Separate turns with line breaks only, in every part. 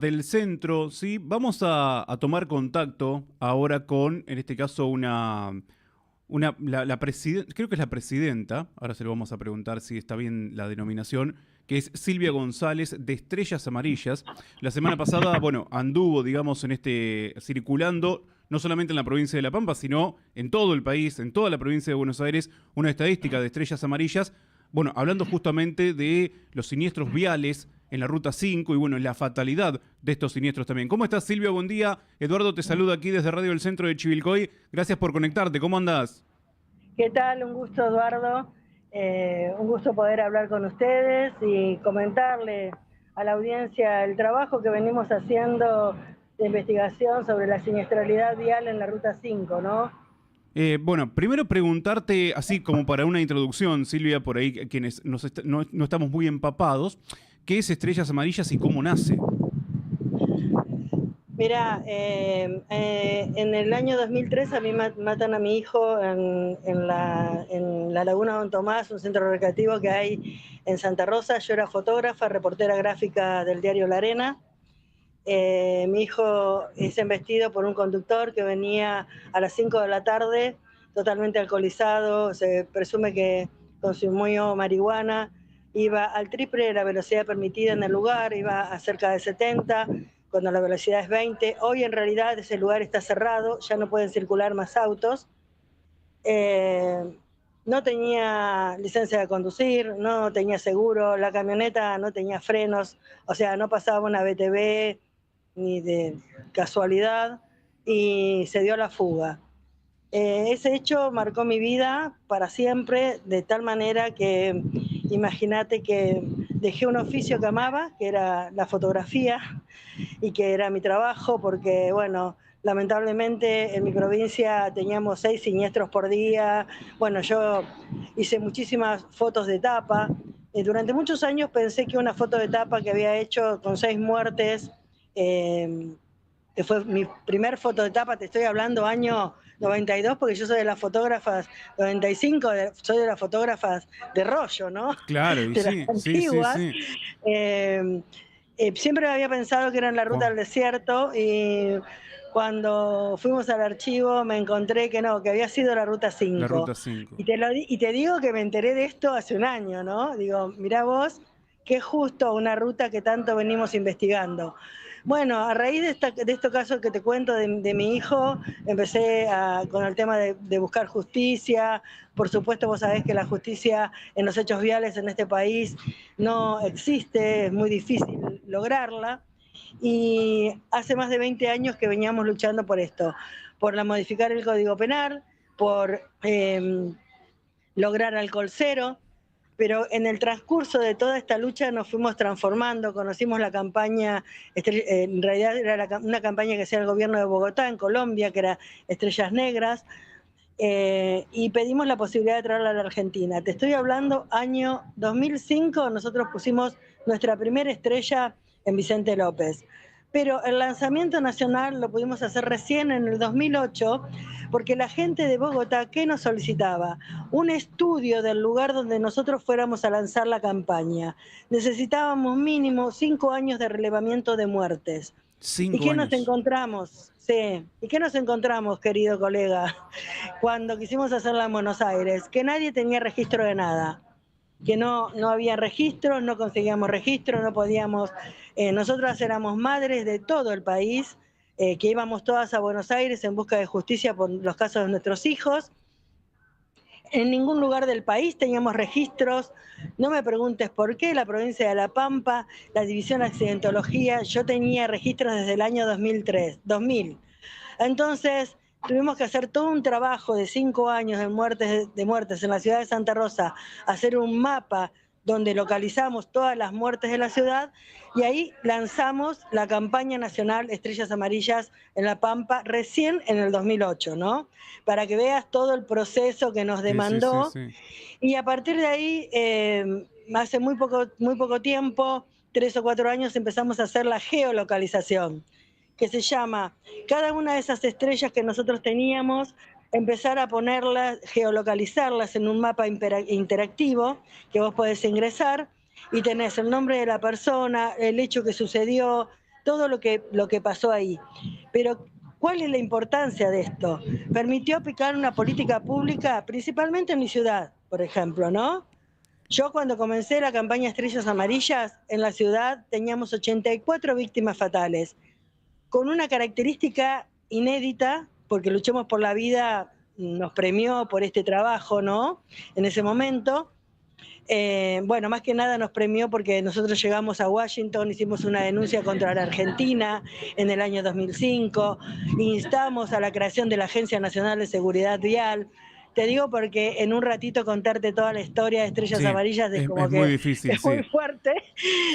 Del centro, sí, vamos a tomar contacto ahora con, en este caso, la presidenta, creo que es la presidenta, ahora se lo vamos a preguntar si está bien la denominación, que es Silvia González de Estrellas Amarillas. La semana pasada, bueno, anduvo, digamos, circulando, no solamente en la provincia de La Pampa, sino en todo el país, en toda la provincia de Buenos Aires, una estadística de Estrellas Amarillas, bueno, hablando justamente de los siniestros viales en la Ruta 5 y bueno, la fatalidad de estos siniestros también. ¿Cómo estás, Silvia? Buen día. Eduardo te saluda aquí desde Radio del Centro de Chivilcoy. Gracias por conectarte. ¿Cómo andás?
¿Qué tal? Un gusto, Eduardo. Un gusto poder hablar con ustedes y comentarle a la audiencia el trabajo que venimos haciendo de investigación sobre la siniestralidad vial en la Ruta 5, ¿no?
Bueno, primero preguntarte, así como para una introducción, Silvia, por ahí quienes no estamos muy empapados, ¿qué es Estrellas Amarillas y cómo nace?
Mira, en el año 2003 a mí matan a mi hijo en la Laguna Don Tomás, un centro recreativo que hay en Santa Rosa. Yo era fotógrafa, reportera gráfica del diario La Arena. Mi hijo es embestido por un conductor que venía a las 5 de la tarde, totalmente alcoholizado, se presume que consumió marihuana, iba al triple de la velocidad permitida en el lugar, iba a cerca de 70, cuando la velocidad es 20. Hoy en realidad ese lugar está cerrado, ya no pueden circular más autos. No tenía licencia de conducir, no tenía seguro, la camioneta no tenía frenos, o sea, no pasaba una BTV ni de casualidad, y se dio a la fuga. Ese hecho marcó mi vida para siempre, de tal manera que imagínate que dejé un oficio que amaba, que era la fotografía, y que era mi trabajo, porque bueno, lamentablemente en mi provincia teníamos 6 siniestros por día. Bueno, yo hice muchísimas fotos de tapa. Durante muchos años pensé que una foto de tapa que había hecho con 6 muertes, que fue mi primer foto de tapa, te estoy hablando año 92, porque yo soy de las fotógrafas, 95, soy de las fotógrafas de rollo, ¿no?
Claro, y
De las
sí, sí, sí,
antiguas.
sí.
Eh, Siempre había pensado que era en la ruta
Cu-
del desierto, y cuando fuimos al archivo me encontré que no, que había sido la ruta
La
5.
Ruta 5.
Y te digo que me enteré de esto hace un año, ¿no? Digo, mirá vos, qué justo una ruta que tanto venimos investigando. Bueno, a raíz de estos casos que te cuento de mi hijo, con el tema de buscar justicia. Por supuesto, vos sabés que la justicia en los hechos viales en este país no existe, es muy difícil lograrla. Y hace más de 20 años que veníamos luchando por esto, por modificar el Código Penal, por lograr alcohol cero. Pero en el transcurso de toda esta lucha nos fuimos transformando, conocimos la campaña, en realidad era una campaña que hacía el gobierno de Bogotá, en Colombia, que era Estrellas Negras, y pedimos la posibilidad de traerla a la Argentina. Te estoy hablando año 2005, nosotros pusimos nuestra primera estrella en Vicente López. Pero el lanzamiento nacional lo pudimos hacer recién en el 2008, porque la gente de Bogotá, ¿qué nos solicitaba? Un estudio del lugar donde nosotros fuéramos a lanzar la campaña. Necesitábamos mínimo 5 años de relevamiento de muertes. ¿Y
Cinco
qué nos
años.
encontramos? Sí. ¿Y qué nos encontramos, querido colega, cuando quisimos hacerla en Buenos Aires? Que nadie tenía registro de nada, que no había registros, no conseguíamos registro, no podíamos. Nosotras éramos madres de todo el país, que íbamos todas a Buenos Aires en busca de justicia por los casos de nuestros hijos. En ningún lugar del país teníamos registros. No me preguntes por qué. La provincia de La Pampa, la división de accidentología, yo tenía registros desde el año 2000. Entonces tuvimos que hacer todo un trabajo de 5 años de muertes en la ciudad de Santa Rosa, hacer un mapa donde localizamos todas las muertes de la ciudad, y ahí lanzamos la campaña nacional Estrellas Amarillas en La Pampa recién en el 2008, ¿no? Para que veas todo el proceso que nos
Sí, sí, sí,
demandó.
sí.
Y a partir de ahí, hace muy poco tiempo, 3 o 4 años, empezamos a hacer la geolocalización, que se llama cada una de esas estrellas que nosotros teníamos, empezar a ponerlas, geolocalizarlas en un mapa interactivo que vos podés ingresar, y tenés el nombre de la persona, el hecho que sucedió, todo lo que pasó ahí. Pero, ¿cuál es la importancia de esto? Permitió aplicar una política pública, principalmente en mi ciudad, por ejemplo, ¿no? Yo cuando comencé la campaña Estrellas Amarillas, en la ciudad teníamos 84 víctimas fatales, con una característica inédita, porque Luchemos por la Vida nos premió por este trabajo, ¿no? En ese momento. Bueno, más que nada nos premió porque nosotros llegamos a Washington, hicimos una denuncia contra la Argentina en el año 2005, instamos a la creación de la Agencia Nacional de Seguridad Vial. Te digo porque en un ratito contarte toda la historia de Estrellas
Sí,
Amarillas es como
es muy
que
difícil,
es muy
sí.
fuerte.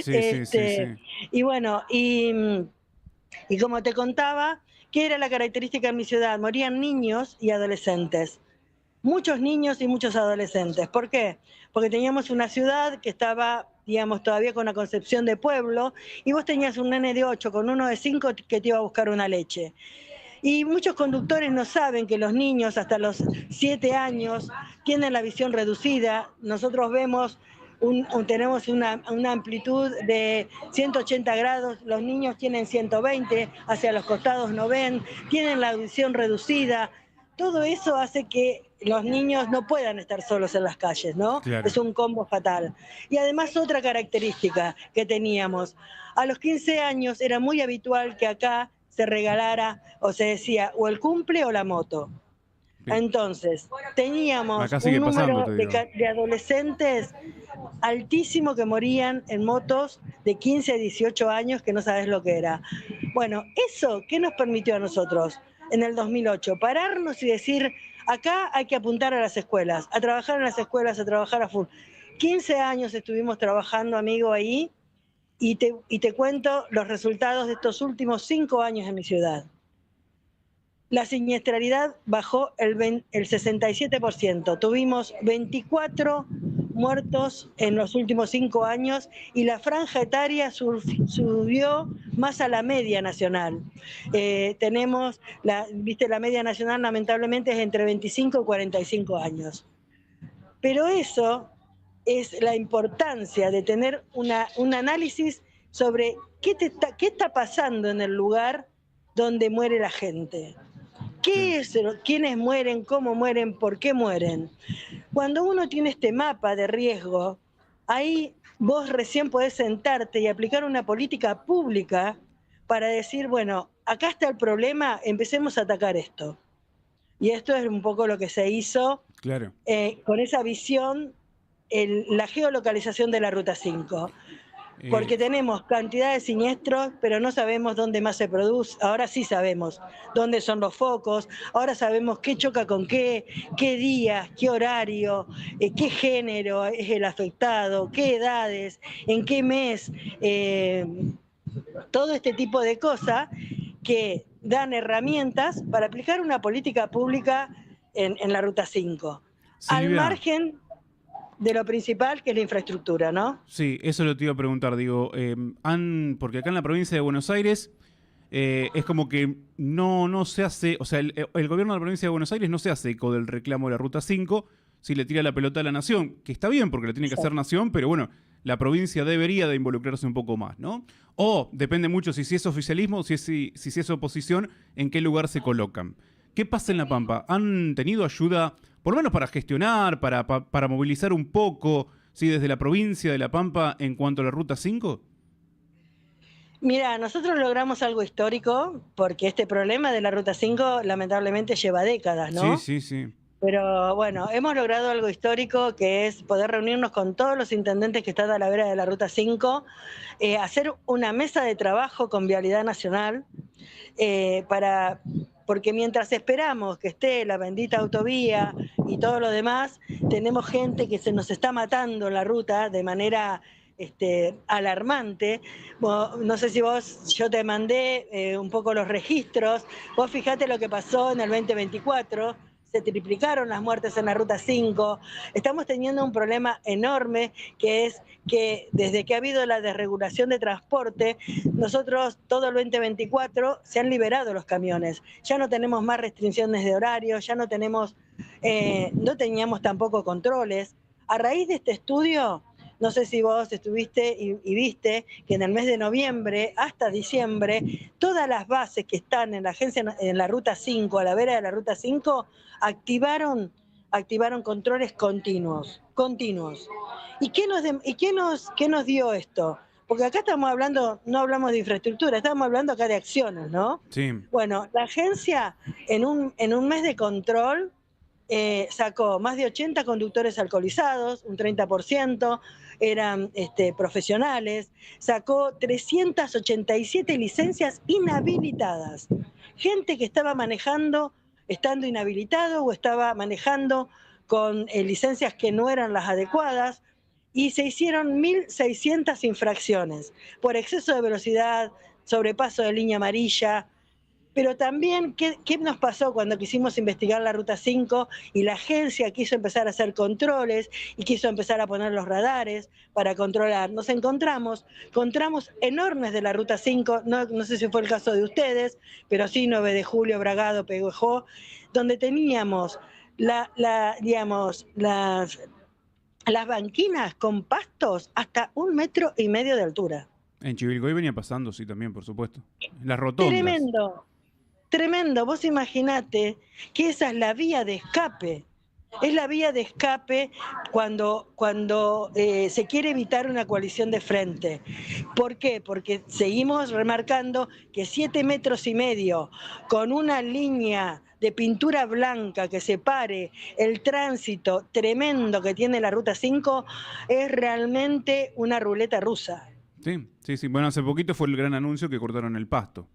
Sí, sí, sí, sí.
Y bueno, y como te contaba, ¿qué era la característica en mi ciudad? Morían niños y adolescentes. Muchos niños y muchos adolescentes. ¿Por qué? Porque teníamos una ciudad que estaba, digamos, todavía con la concepción de pueblo, y vos tenías un nene de 8 con uno de 5 que te iba a buscar una leche. Y muchos conductores no saben que los niños hasta los 7 años tienen la visión reducida. Nosotros vemos, tenemos una amplitud de 180 grados, los niños tienen 120, hacia los costados no ven, tienen la visión reducida. Todo eso hace que los niños no puedan estar solos en las calles, ¿no?
Claro.
Es un combo fatal. Y además otra característica que teníamos, a los 15 años era muy habitual que acá se regalara o se decía o el cumple o la moto.
Bien.
Entonces, teníamos
Acá sigue
un
pasando,
número
te digo.
de adolescentes altísimo que morían en motos de 15 a 18 años que no sabes lo que era. Bueno, ¿eso qué nos permitió a nosotros en el 2008? Pararnos y decir, acá hay que apuntar a las escuelas, a trabajar en las escuelas, a trabajar a full. 15 años estuvimos trabajando, amigo, ahí, y te cuento los resultados de estos últimos 5 años en mi ciudad. La siniestralidad bajó el 67%. Tuvimos 24 muertos en los últimos 5 años y la franja etaria subió más a la media nacional. Tenemos, viste, la media nacional lamentablemente es entre 25 y 45 años. Pero eso es la importancia de tener un análisis sobre qué está pasando en el lugar donde muere la gente. ¿Qué es? ¿Quiénes mueren? ¿Cómo mueren? ¿Por qué mueren? Cuando uno tiene este mapa de riesgo, ahí vos recién podés sentarte y aplicar una política pública para decir, bueno, acá está el problema, empecemos a atacar esto. Y esto es un poco lo que se hizo
Claro.
con esa visión, la geolocalización de la Ruta 5. Porque tenemos cantidad de siniestros, pero no sabemos dónde más se produce. Ahora sí sabemos dónde son los focos, ahora sabemos qué choca con qué días, qué horario, qué género es el afectado, qué edades, en qué mes, todo este tipo de cosas que dan herramientas para aplicar una política pública en la Ruta 5. Al
Silvia,
margen de lo principal, que es la infraestructura, ¿no?
sí, eso lo te iba a preguntar, digo, porque acá en la provincia de Buenos Aires es como que no se hace, o sea, el gobierno de la provincia de Buenos Aires no se hace eco del reclamo de la Ruta 5, si le tira la pelota a la nación, que está bien porque la tiene que hacer nación, pero bueno, la provincia debería de involucrarse un poco más, ¿no? O depende mucho si es oficialismo o si es oposición, en qué lugar se colocan. ¿Qué pasa en La Pampa? ¿Han tenido ayuda, por lo menos para gestionar, para movilizar un poco, sí, desde la provincia de La Pampa en cuanto a la Ruta 5?
Mira, nosotros logramos algo histórico porque este problema de la Ruta 5 lamentablemente lleva décadas,
Sí,
¿no?
sí, sí.
Pero bueno, hemos logrado algo histórico que es poder reunirnos con todos los intendentes que están a la vera de la Ruta 5, hacer una mesa de trabajo con Vialidad Nacional, porque mientras esperamos que esté la bendita autovía y todo lo demás, tenemos gente que se nos está matando en la ruta de manera alarmante. No sé si yo te mandé un poco los registros, vos fijate lo que pasó en el 2024, se triplicaron las muertes en la Ruta 5, estamos teniendo un problema enorme que es que desde que ha habido la desregulación de transporte, nosotros todo el 2024 se han liberado los camiones, ya no tenemos más restricciones de horario, ya no teníamos tampoco controles. A raíz de este estudio, No sé si vos estuviste y viste que en el mes de noviembre hasta diciembre, todas las bases que están en la agencia, en la Ruta 5, a la vera de la Ruta 5, activaron controles continuos. ¿Y qué nos dio esto? Porque acá estamos hablando, no hablamos de infraestructura, estamos hablando acá de acciones, ¿no?
Sí,
Bueno, la agencia en un mes de control sacó más de 80 conductores alcoholizados, un 30% eran profesionales, sacó 387 licencias inhabilitadas, gente que estaba manejando estando inhabilitado o estaba manejando con licencias que no eran las adecuadas, y se hicieron 1.600 infracciones por exceso de velocidad, sobrepaso de línea amarilla. Pero también, ¿qué nos pasó cuando quisimos investigar la Ruta 5 y la agencia quiso empezar a hacer controles y quiso empezar a poner los radares para controlar? Nos encontramos con tramos enormes de la Ruta 5, no sé si fue el caso de ustedes, pero sí 9 de Julio, Bragado, Peguejó, donde teníamos digamos, las banquinas con pastos hasta 1,5 metros de altura.
en Chivilcoy venía pasando, sí, también, por supuesto. Las rotondas.
Tremendo. Tremendo, vos imaginate que esa es la vía de escape. Es la vía de escape cuando se quiere evitar una coalición de frente. ¿Por qué? Porque seguimos remarcando que 7,5 metros con una línea de pintura blanca que separe el tránsito tremendo que tiene la Ruta 5 es realmente una ruleta rusa.
Sí, sí, sí. Bueno, hace poquito fue el gran anuncio que cortaron el pasto.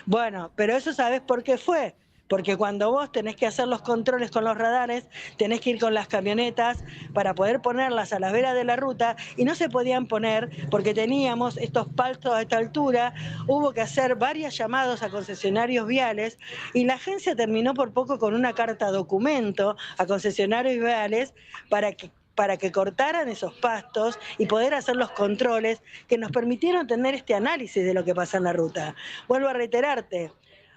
Bueno, pero eso ¿sabes por qué fue? Porque cuando vos tenés que hacer los controles con los radares, tenés que ir con las camionetas para poder ponerlas a la vera de la ruta y no se podían poner porque teníamos estos paltos a esta altura, hubo que hacer varias llamadas a concesionarios viales y la agencia terminó por poco con una carta documento a concesionarios viales para que cortaran esos pastos y poder hacer los controles que nos permitieron tener este análisis de lo que pasa en la ruta. Vuelvo a reiterarte,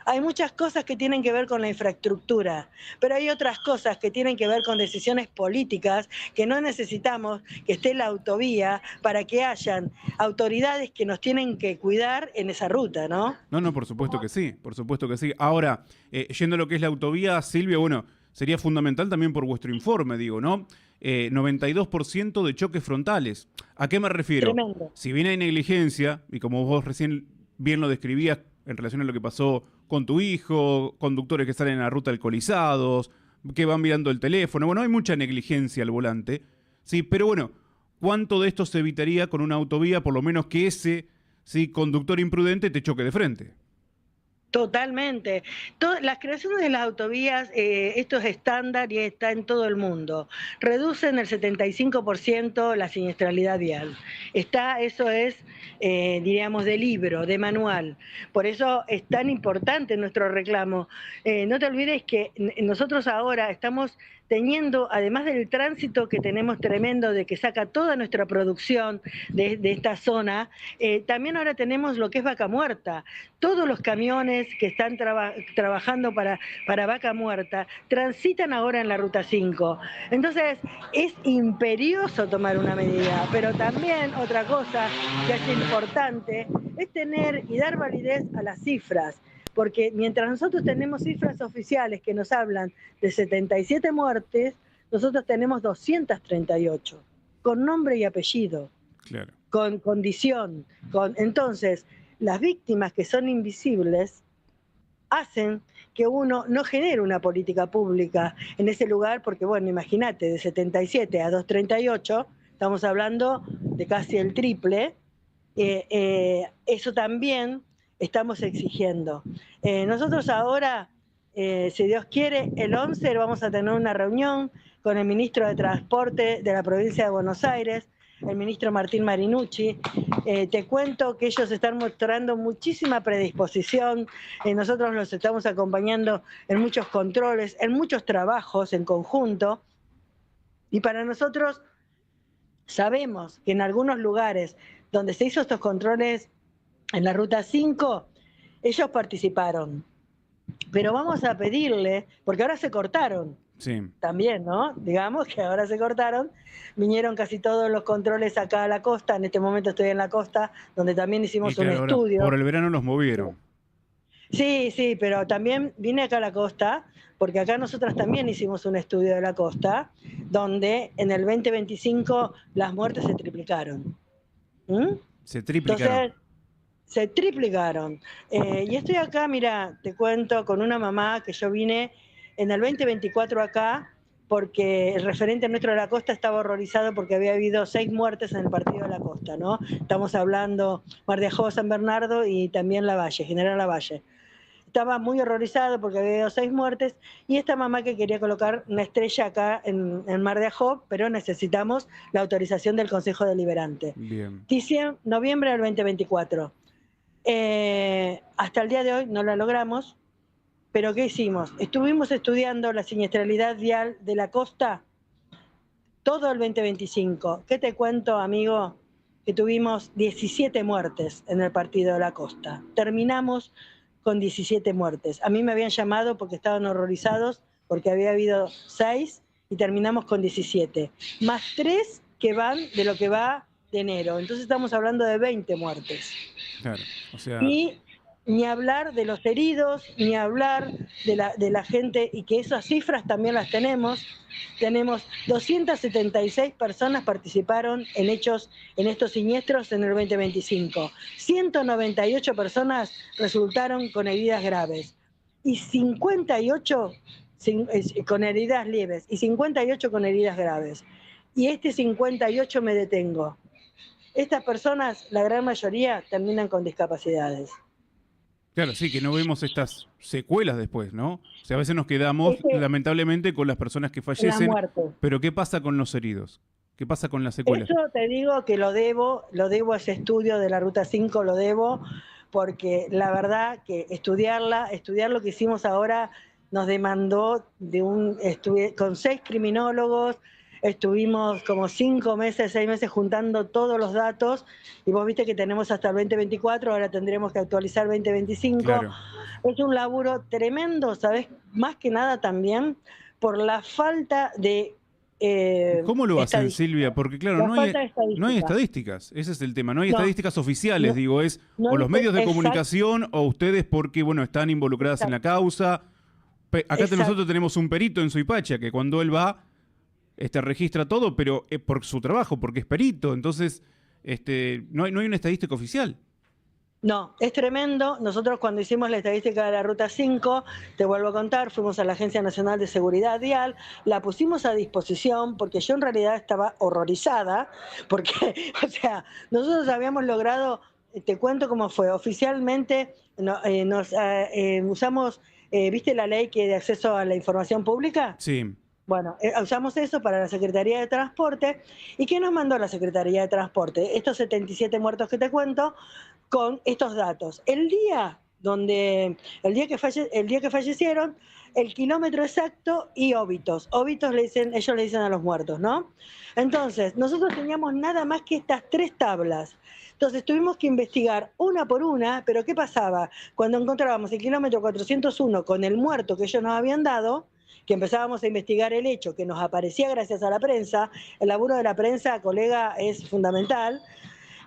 hay muchas cosas que tienen que ver con la infraestructura, pero hay otras cosas que tienen que ver con decisiones políticas que no necesitamos que esté la autovía para que hayan autoridades que nos tienen que cuidar en esa ruta, ¿no?
No, no, por supuesto que sí, por supuesto que sí. Ahora, yendo a lo que es la autovía, Silvia, bueno, sería fundamental también por vuestro informe, digo, ¿no? 92% de choques frontales. ¿A qué me refiero?
Tremendo.
Si bien hay negligencia, y como vos recién bien lo describías en relación a lo que pasó con tu hijo, conductores que salen a la ruta alcoholizados, que van mirando el teléfono, bueno, hay mucha negligencia al volante, sí, pero bueno, ¿cuánto de esto se evitaría con una autovía, por lo menos que ese, sí, conductor imprudente te choque de frente?
Totalmente. Las creaciones de las autovías, esto es estándar y está en todo el mundo. Reducen el 75% la siniestralidad vial. Eso es, diríamos, de libro, de manual. Por eso es tan importante nuestro reclamo. No te olvides que nosotros ahora estamos teniendo, además del tránsito que tenemos tremendo de que saca toda nuestra producción de esta zona, también ahora tenemos lo que es Vaca Muerta. Todos los camiones que están trabajando para Vaca Muerta transitan ahora en la Ruta 5. Entonces, es imperioso tomar una medida, pero también otra cosa que es importante es tener y dar validez a las cifras. Porque mientras nosotros tenemos cifras oficiales que nos hablan de 77 muertes, nosotros tenemos 238, con nombre y apellido,
Claro.
con condición. Entonces, las víctimas que son invisibles hacen que uno no genere una política pública en ese lugar, porque bueno, imagínate, de 77 a 238, estamos hablando de casi el triple, eso también estamos exigiendo. Nosotros ahora, si Dios quiere, el 11 vamos a tener una reunión con el ministro de Transporte de la provincia de Buenos Aires, el ministro Martín Marinucci. Te cuento que ellos están mostrando muchísima predisposición. Nosotros los estamos acompañando en muchos controles, en muchos trabajos en conjunto. Y para nosotros sabemos que en algunos lugares donde se hizo estos controles en la Ruta 5, ellos participaron. Pero vamos a pedirle, porque ahora se cortaron,
Sí.
también, ¿no? Digamos que ahora se cortaron, vinieron casi todos los controles acá a la costa, en este momento estoy en la costa, donde también
Y
hicimos un
claro, ahora por
estudio.
el verano los movieron.
Sí, sí, pero también vine acá a la costa, porque acá nosotras también hicimos un estudio de la costa, donde en el 2025 las muertes se triplicaron. ¿Mm?
Se triplicaron.
Entonces, se triplicaron. Y estoy acá, mira, te cuento, con una mamá que yo vine en el 2024 acá, porque el referente nuestro de la costa estaba horrorizado porque había habido 6 muertes en el partido de la costa, ¿no? Estamos hablando Mar de Ajó, San Bernardo y también Lavalle, General Lavalle. Estaba muy horrorizado porque había habido 6 muertes y esta mamá que quería colocar una estrella acá en Mar de Ajó, pero necesitamos la autorización del Consejo Deliberante.
Bien.
Noviembre del 2024. Hasta el día de hoy no la logramos, pero ¿qué hicimos? Estuvimos estudiando la siniestralidad vial de la costa todo el 2025. ¿Qué te cuento, amigo? Que tuvimos 17 muertes en el partido de la costa. Terminamos con 17 muertes. A mí me habían llamado porque estaban horrorizados, porque había habido 6 y terminamos con 17. Más 3 que van de lo que va de enero. Entonces estamos hablando de 20 muertes.
Claro. O sea,
Y ni hablar de los heridos, ni hablar de la gente, y que esas cifras también las tenemos. Tenemos 276 personas participaron en hechos, en estos siniestros en el 2025. 198 personas resultaron con heridas graves y 58 con heridas leves y 58 con heridas graves. Y este 58 me detengo. Estas personas, la gran mayoría, terminan con discapacidades.
claro, sí, que no vemos estas secuelas después, ¿no? O sea, a veces nos quedamos,
Este,
lamentablemente, con las personas que
la
fallecen,
muerte.
pero ¿qué pasa con los heridos? ¿Qué pasa con las secuelas?
Eso te digo que lo debo a ese estudio de la Ruta 5, lo debo, porque la verdad que estudiar lo que hicimos ahora nos demandó con 6 criminólogos, estuvimos como 5 meses, 6 meses juntando todos los datos, y vos viste que tenemos hasta el 2024, ahora tendremos que actualizar 2025.
Claro.
Es un laburo tremendo, ¿sabes? Más que nada también por la falta de
¿Cómo lo hacen,
estadística.
Silvia? Porque, claro,
La falta de
no hay
estadística.
estadísticas. Ese es el tema. No hay
No,
estadísticas oficiales,
no,
digo, es
no
o los medios de
exacto,
comunicación o ustedes porque, bueno, están involucradas en la
exacto,
causa. Acá
exacto.
nosotros tenemos un perito en Suipacha que cuando él va, registra todo, pero por su trabajo, porque es perito. Entonces, no hay una estadística oficial.
No, es tremendo. Nosotros cuando hicimos la estadística de la Ruta 5, te vuelvo a contar, fuimos a la Agencia Nacional de Seguridad Vial, la pusimos a disposición porque yo en realidad estaba horrorizada, porque, o sea, nosotros habíamos logrado, te cuento cómo fue, oficialmente usamos, ¿viste la ley que de acceso a la información pública?
Sí,
Bueno, usamos eso para la Secretaría de Transporte. ¿Y qué nos mandó la Secretaría de Transporte? Estos 77 muertos que te cuento, con estos datos. El día que fallecieron, el kilómetro exacto y óbitos. Óbitos ellos le dicen a los muertos, ¿no? Entonces, nosotros teníamos nada más que estas 3 tablas. Entonces tuvimos que investigar una por una, pero ¿qué pasaba? Cuando encontrábamos el kilómetro 401 con el muerto que ellos nos habían dado, que empezábamos a investigar el hecho, que nos aparecía gracias a la prensa, el laburo de la prensa, colega, es fundamental.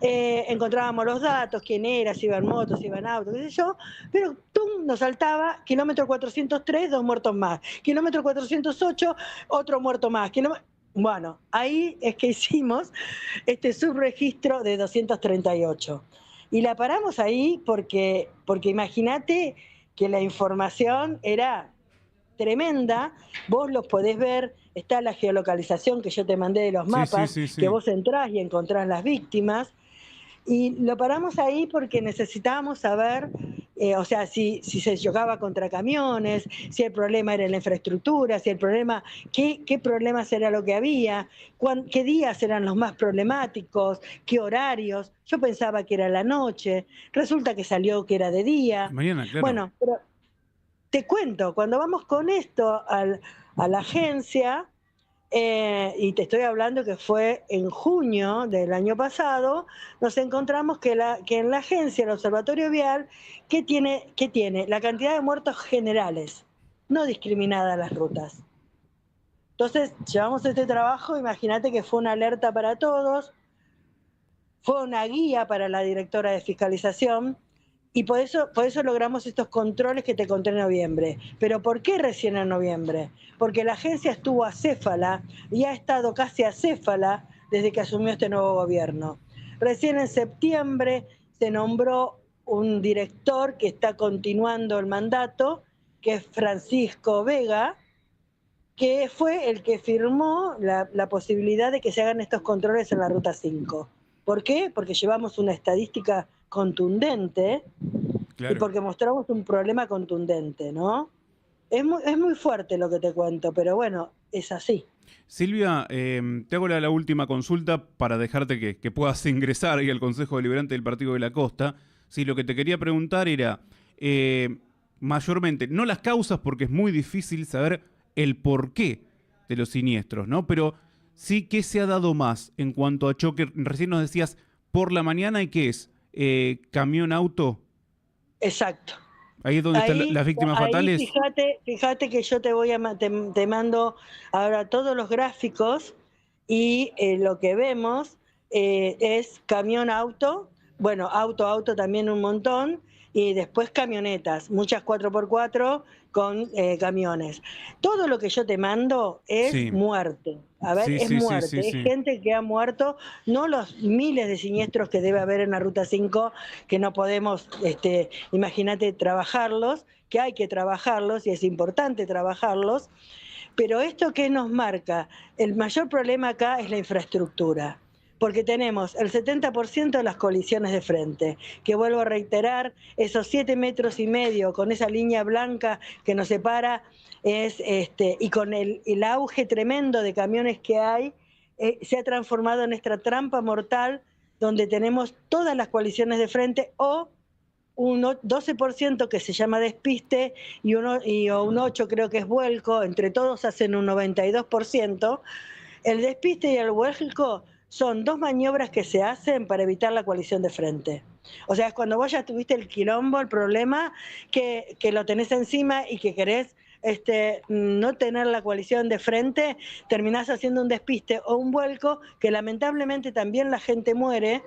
Encontrábamos los datos, quién era, si iba en moto, si iba en auto, qué sé yo, pero ¡tum! Nos saltaba kilómetro 403, 2 muertos más, kilómetro 408, otro muerto más. Bueno, ahí es que hicimos este subregistro de 238. Y la paramos ahí porque imagínate que la información era tremenda, vos los podés ver, está la geolocalización que yo te mandé de los
sí, sí,
mapas,
sí,
que
sí.
vos entrás y encontrás las víctimas, y lo paramos ahí porque necesitábamos saber, o sea, si se chocaba contra camiones, si el problema era en la infraestructura, si el problema, qué problemas era lo que había, qué días eran los más problemáticos, qué horarios. Yo pensaba que era la noche, resulta que salió que era de día.
Mañana, claro.
Bueno, pero te cuento, cuando vamos con esto a la agencia, y te estoy hablando que fue en junio del año pasado, nos encontramos que en la agencia, el Observatorio Vial, ¿qué tiene? La cantidad de muertos generales, no discriminada las rutas. Entonces, llevamos este trabajo, imagínate que fue una alerta para todos, fue una guía para la directora de fiscalización, y por eso logramos estos controles que te conté en noviembre. ¿Pero por qué recién en noviembre? Porque la agencia estuvo acéfala y ha estado casi acéfala desde que asumió este nuevo gobierno. Recién en septiembre se nombró un director que está continuando el mandato, que es Francisco Vega, que fue el que firmó la posibilidad de que se hagan estos controles en la Ruta 5. ¿Por qué? Porque llevamos una estadística contundente y
Claro.
porque mostramos un problema contundente, ¿no? Es muy fuerte lo que te cuento, pero bueno, es así.
Silvia, te hago la última consulta para dejarte que puedas ingresar ahí al Consejo Deliberante del Partido de la Costa. Sí, lo que te quería preguntar era, mayormente, no las causas, porque es muy difícil saber el porqué de los siniestros, ¿no? Pero sí qué se ha dado más en cuanto a choque. Recién nos decías por la mañana y qué es, camión-auto.
Exacto.
Ahí es donde están las víctimas
Ahí
fatales.
fíjate que yo te mando ahora todos los gráficos y lo que vemos es camión-auto, bueno, auto también un montón, y después camionetas, muchas 4x4 con camiones. Todo lo que yo te mando es
Sí,
muerte. A ver,
sí,
es
sí, sí, sí,
muerte, es
sí.
gente que ha muerto, no los miles de siniestros que debe haber en la Ruta 5, que no podemos, imagínate, trabajarlos, que hay que trabajarlos y es importante trabajarlos, pero esto que nos marca, el mayor problema acá es la infraestructura, porque tenemos el 70% de las colisiones de frente, que vuelvo a reiterar, esos 7,5 metros con esa línea blanca que nos separa, y con el auge tremendo de camiones que hay, se ha transformado en esta trampa mortal donde tenemos todas las colisiones de frente o un 12% que se llama despiste y un 8% creo que es vuelco, entre todos hacen un 92%. El despiste y el vuelco son dos maniobras que se hacen para evitar la colisión de frente. O sea, es cuando vos ya tuviste el quilombo, el problema, que lo tenés encima y que querés no tener la colisión de frente, terminás haciendo un despiste o un vuelco, que lamentablemente también la gente muere,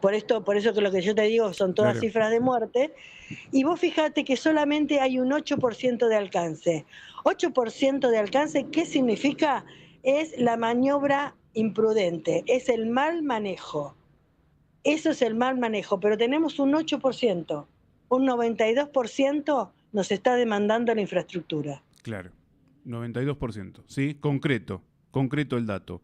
por eso que lo que yo te digo son todas
Claro.
cifras de muerte, y vos fijate que solamente hay un 8% de alcance. 8% de alcance, ¿qué significa? Es la maniobra imprudente, es el mal manejo. Eso es el mal manejo, pero tenemos un 8%, un 92% nos está demandando la infraestructura.
Claro, 92%, ¿sí? Concreto el dato.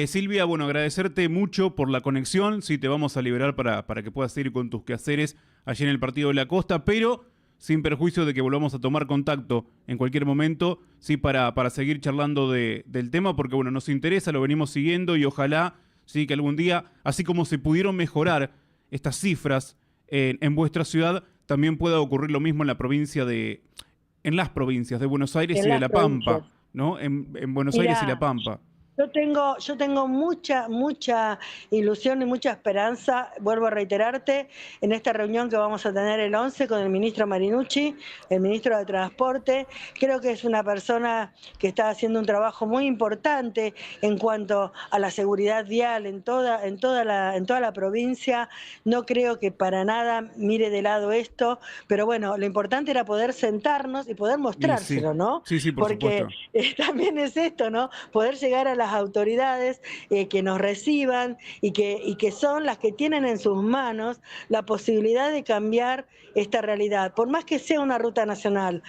Silvia, bueno, agradecerte mucho por la conexión, sí, te vamos a liberar para que puedas seguir con tus quehaceres allí en el Partido de la Costa, pero sin perjuicio de que volvamos a tomar contacto en cualquier momento, sí, para seguir charlando del tema, porque bueno, nos interesa, lo venimos siguiendo y ojalá, sí, que algún día, así como se pudieron mejorar estas cifras en vuestra ciudad, también pueda ocurrir lo mismo en la provincia en las provincias de Buenos Aires
En
y de
las
La
provincias.
Pampa, ¿no? En Buenos Aires y La
Mirá,
Pampa.
yo tengo mucha ilusión y mucha esperanza, vuelvo a reiterarte, en esta reunión que vamos a tener el 11 con el ministro Marinucci, el ministro de Transporte. Creo que es una persona que está haciendo un trabajo muy importante en cuanto a la seguridad vial en toda la provincia. No creo que para nada mire de lado esto, pero bueno, lo importante era poder sentarnos y poder
Y sí,
mostrárselo, ¿no?
sí, sí, por
Porque
supuesto.
también es esto, ¿no? Poder llegar a las autoridades que nos reciban y que son las que tienen en sus manos la posibilidad de cambiar esta realidad. Por más que sea una ruta nacional,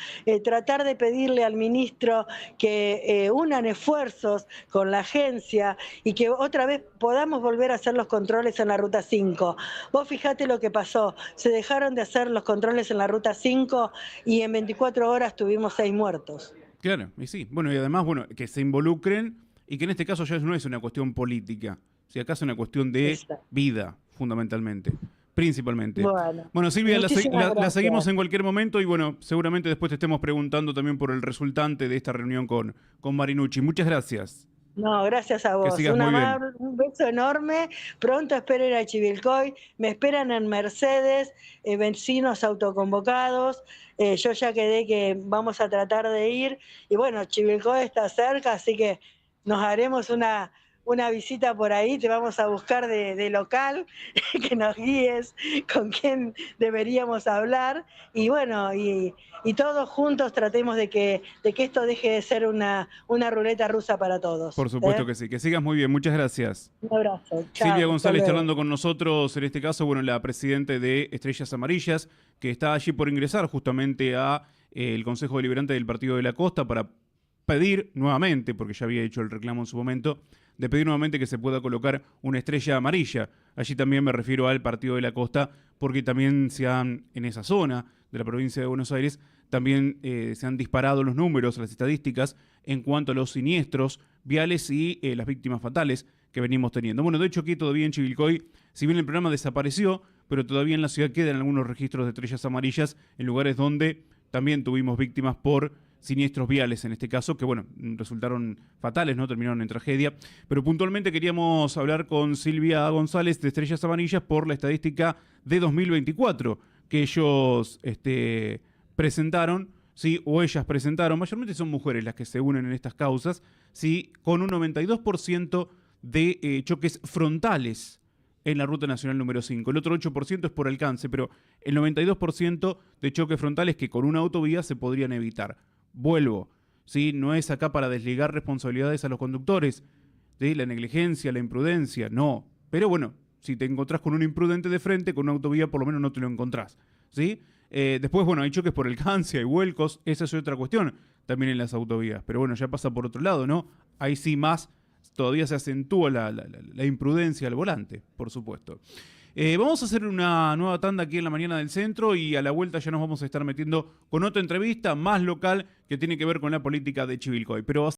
tratar de pedirle al ministro que unan esfuerzos con la agencia y que otra vez podamos volver a hacer los controles en la ruta 5. Vos fijate lo que pasó, se dejaron de hacer los controles en la ruta 5 y en 24 horas tuvimos 6 muertos.
Claro, y sí. Bueno, y además, bueno, que se involucren y que en este caso ya no es una cuestión política, si acaso es una cuestión de
Exacto.
vida, fundamentalmente, principalmente.
Bueno,
Bueno, Silvia,
muchísimas
la seguimos
gracias.
en cualquier momento y bueno, seguramente después te estemos preguntando también por el resultante de esta reunión con Marinucci. Muchas gracias.
No, gracias a
Que
vos.
sigas muy bien.
Un beso enorme. Pronto espero ir a Chivilcoy. Me esperan en Mercedes, vecinos autoconvocados. Yo ya quedé que vamos a tratar de ir. Y bueno, Chivilcoy está cerca, así que nos haremos una visita por ahí. Te vamos a buscar de local, que nos guíes con quién deberíamos hablar. Y bueno, y todos juntos tratemos de que esto deje de ser una ruleta rusa para todos.
Por supuesto que sí. Que sigas muy bien. Muchas gracias.
Un abrazo.
Silvia
Chao. Hasta
González
luego.
charlando con nosotros, en este caso, bueno, la presidenta de Estrellas Amarillas, que está allí por ingresar justamente a el Consejo Deliberante del Partido de la Costa para pedir nuevamente, porque ya había hecho el reclamo en su momento, de pedir nuevamente que se pueda colocar una estrella amarilla. Allí también me refiero al Partido de la Costa, porque también se han, en esa zona de la provincia de Buenos Aires, también se han disparado los números, las estadísticas, en cuanto a los siniestros viales y las víctimas fatales que venimos teniendo. Bueno, de hecho aquí todavía en Chivilcoy, si bien el programa desapareció, pero todavía en la ciudad quedan algunos registros de estrellas amarillas en lugares donde también tuvimos víctimas por siniestros viales, en este caso, que bueno, resultaron fatales, ¿no? Terminaron en tragedia. Pero puntualmente queríamos hablar con Silvia González de Estrellas Amarillas por la estadística de 2024 que ellos presentaron, ¿sí? O ellas presentaron, mayormente son mujeres las que se unen en estas causas, ¿sí? Con un 92% de choques frontales en la Ruta Nacional número 5. El otro 8% es por alcance, pero el 92% de choques frontales que con una autovía se podrían evitar. Vuelvo, ¿sí? No es acá para desligar responsabilidades a los conductores, ¿sí? La negligencia, la imprudencia, no. Pero bueno, si te encontrás con un imprudente de frente, con una autovía por lo menos no te lo encontrás, ¿sí? Después, bueno, hay choques por alcance, hay vuelcos, esa es otra cuestión también en las autovías. Pero bueno, ya pasa por otro lado, ¿no? Ahí sí más todavía se acentúa la imprudencia al volante, por supuesto. Vamos a hacer una nueva tanda aquí en la mañana del centro y a la vuelta ya nos vamos a estar metiendo con otra entrevista más local que tiene que ver con la política de Chivilcoy. Pero